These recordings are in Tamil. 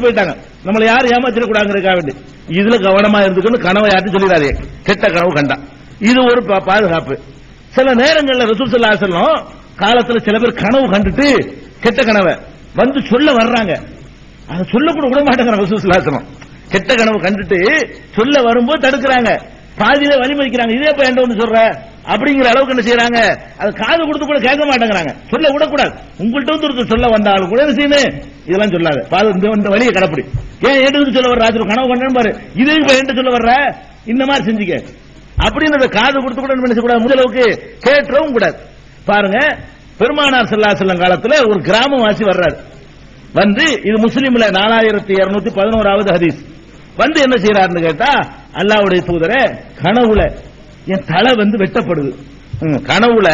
சொல்லிட்டு போயிட்டாங்க, நம்மளை யாரும் ஏமாத்திடக்கூடாதுங்கிறதுக்காக வேண்டி. இதுல கவனமா இருந்துக்கணும், கனவை யார்ட்டும் சொல்லிடாதே, கெட்ட கனவு கண்டா. இது ஒரு பாதுகாப்பு. சில நேரங்கள்ல ரசூல் ஸல்லல்லாஹு அலைஹி வஸல்லம் காலத்துல சில பேர் கனவு கண்டுட்டு கெட்ட கனவை வந்து சொல்ல வர்றாங்க, அதை சொல்ல கூட விட மாட்டேங்கிறாங்க ரசூல் ஸல்லல்லாஹு அலைஹி வஸல்லம். கெட்ட கனவு கண்டுட்டு சொல்ல வரும்போது தடுக்கிறாங்க, பாதியில வழிமறிக்கிறாங்க. இதே இப்ப என்ன சொல்ற அப்படிங்கிற அளவுக்கு என்ன செய்யறாங்க, அது காது கொடுத்து கூட கேட்க மாட்டேங்கிறாங்க. சொல்ல விடக்கூடாது. உங்கள்கிட்ட வந்து ஒருத்தர் சொல்ல வந்தாலும் கூட என்ன செய்யணும், இதெல்லாம் சொல்லாத, இந்த வழியை கடைப்பிடி. ஏன் என்கிட்ட சொல்ல வர்ற, ராத்திரி கனவு கண்டேன்னு பாரு, இதே இப்ப என்கிட்ட சொல்ல வர்ற, இந்த மாதிரி செஞ்சுக்க அப்படின்னு காது கொடுத்து கூட என்ன செய்யக்கூடாது, முதலவுக்கு கேட்டவும் கூடாது. பாருங்க, பெருமானார் ஸல்லல்லாஹு அலைஹி வஸல்லம் காலத்துல ஒரு கிராமவாசி வர்றாரு. வந்து இது முஸ்லிம்ல 4211வது ஹதீஸ். வந்து என்ன செய்யறாருன்னு கேட்டா, அல்லாஹ்வுடைய தூதரே, கனவுல என் தலை வந்து வெட்டப்படுது. கனவுல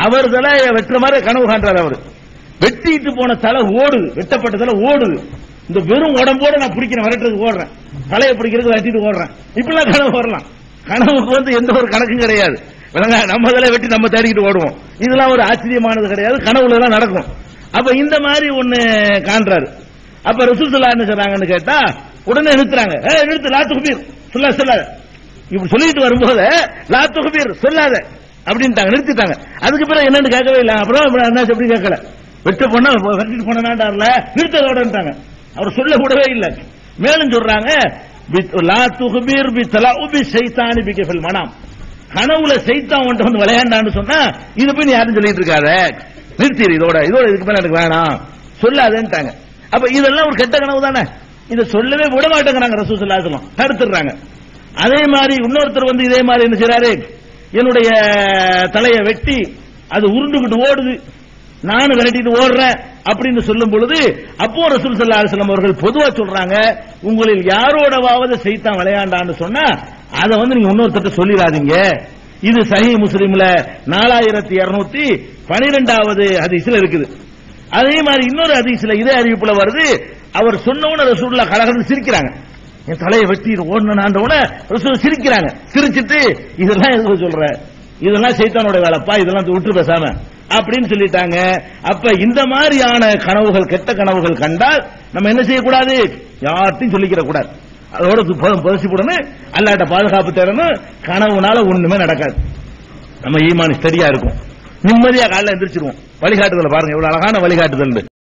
அவர் தலை வெட்டுற மாதிரி கனவு காண்றாரு. அவரு வெட்டிட்டு போன தலை ஓடுது, வெட்டப்பட்ட தலை ஓடுது. இந்த வெறும் உடம்போட நான் பிடிக்கிறேன், விரட்டுறதுக்கு ஓடுறேன், தலையை பிடிக்கிறதுக்கு வெட்டிட்டு ஓடுறேன். இப்பெல்லாம் கனவு வரலாம். கனவுக்கு வந்து எந்த ஒரு கணக்கும் கிடையாது. நம்ம தலை வெட்டி நம்ம தேடிக்கிட்டு ஓடுவோம். இதெல்லாம் ஒரு ஆச்சரியமானது கிடையாது, கனவுல எல்லாம் நடக்கும். அப்ப இந்த மாதிரி ஒண்ணு காண்றாரு. அப்ப ரசூல் ஸல்லல்லாஹு அலைஹி வஸல்லம் என்ன சொல்றாங்கன்னு கேட்டா, உடனே நிறுத்துறாங்க. நிறுத்து, லா துக்பீர், சொல்லாத. இப்படி சொல்லிட்டு வரும்போது லா துக்பீர், சொல்லாத அப்படின்ட்டாங்க, நிறுத்திட்டாங்க. அதுக்கு பிறகு என்னன்னு கேட்கவே இல்லை. அப்புறம் என்ன எப்படி கேட்கல, வெட்ட போனா வெட்டிட்டு போனாண்டார்ல, நிறுத்தோடன்ட்டாங்க. அவர் சொல்ல கூடவே இல்லை. மேலும் சொல்றாங்க, லா துக்பீர் பி தலாஉபி ஷைத்தானி பிக ஃபில் மனாம், கனவுல சைத்தான் வந்து விளையாண்டான்னு சொன்னா இது போய் நீ யாரும் சொல்லிட்டு இருக்காத, நிறுத்திடு, இதோட இதுக்கு மேல எனக்கு வேணாம், சொல்லாதேன்ட்டாங்க. அப்ப இதெல்லாம் ஒரு கெட்ட கனவு தானே, இதை சொல்லவே விட மாட்டேங்கிறாங்க ரசூல் ஸல்லல்லாஹு அலைஹி வஸல்லம், தடுத்துறாங்க. அதே மாதிரி இன்னொருத்தர் வந்து இதே மாதிரி என்ன செய்யறாரு, என்னுடைய தலையை வெட்டி அது உருண்டுகிட்டு ஓடுது, நானும் விரட்டிட்டு ஓடுறேன் அப்படின்னு சொல்லும் பொழுது, அப்போ ரசூல் ஸல்லல்லாஹு அலைஹி வஸல்லம் அவர்கள் பொதுவா சொல்றாங்க, உங்களில் யாரோடவாவது சைத்தான் விளையாண்டான்னு சொன்னா அதை வந்து நீங்க இன்னொருத்தர் சொல்லிடாதீங்க. இது சஹீஹ் முஸ்லிம்ல 4212வது ஹதீஸ்ல இருக்குது. அதே மாதிரி இன்னொரு ஹதீஸ்ல இதே அறிவிப்புல வருது, அவர் சொன்னவன ரசூலுல்லாஹ் கலகலன்னு சிரிக்கிறாங்க. என் தலையை வெட்டி ஓடுனாண்டவன ரசூல் சிரிக்கிறாங்க. சிரிச்சிட்டு இதெல்லாம் எதுக்கு சொல்ற, இதெல்லாம் சைத்தானோட வேலைப்பா, இதெல்லாம் விட்டு பேசாம அப்படின்னு சொல்லிட்டாங்க. அப்ப இந்த மாதிரியான கனவுகள், கெட்ட கனவுகள் கண்டால் நம்ம என்ன செய்யக்கூடாது, யார்ட்டையும் சொல்லிக்கிற கூடாது. அதோட புதைச்சி போடணும், அல்லாஹ்ட்ட பாதுகாப்பு தேடணும். கனவுனால ஒண்ணுமே நடக்காது. நம்ம ஈமான் ஸ்டடியா இருக்கும், நிம்மதியா காலைல எந்திரிச்சிருவோம். வழிகாட்டுதல் பாருங்க, எவ்வளவு அழகான வழிகாட்டுதல்.